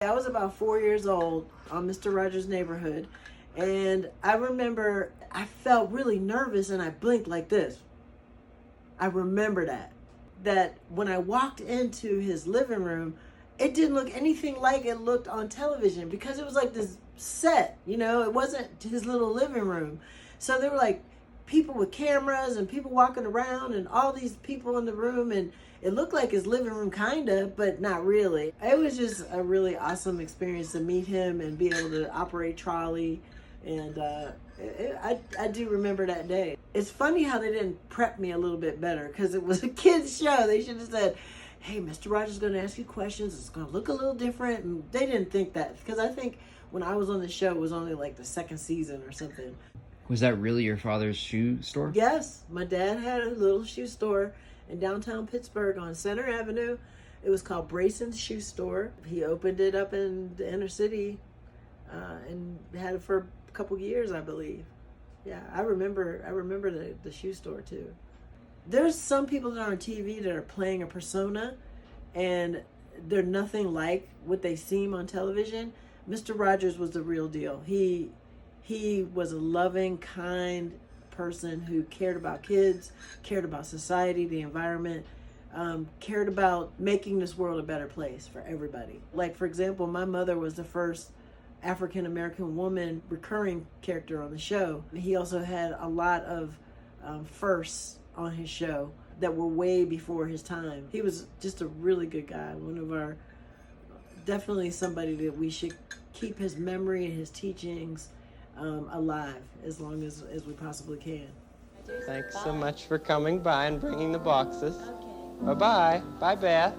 I was about 4 years old on Mr. Rodgers' Neighborhood, and I remember I felt really nervous and I blinked like this. I remember that when I walked into his living room, it didn't look anything like it looked on television because it was like this set, it wasn't his little living room. So there were like people with cameras and people walking around and all these people in the room, and it looked like his living room kinda, but not really. It was just a really awesome experience to meet him and be able to operate trolley, and I do remember that day. It's funny how they didn't prep me a little bit better because it was a kids show. They should have said, hey, Mr. Rodgers is going to ask you questions. It's going to look a little different. And they didn't think that, because I think when I was on the show, it was only like the second season or something. Was that really your father's shoe store? Yes. My dad had a little shoe store in downtown Pittsburgh on Center Avenue. It was called Brayson's Shoe Store. He opened it up in the inner city and had it for a couple years, I believe. Yeah, I remember the shoe store too. There's some people that are on TV that are playing a persona and they're nothing like what they seem on television. Mr. Rodgers was the real deal. He was a loving, kind person who cared about kids, cared about society, the environment, cared about making this world a better place for everybody. Like, for example, my mother was the first African-American woman recurring character on the show. He also had a lot of firsts on his show that were way before his time. He was just a really good guy. Definitely somebody that we should keep his memory and his teachings alive as long as we possibly can. Thanks so much for coming by and bringing the boxes. Okay. Bye-bye. Bye, Beth.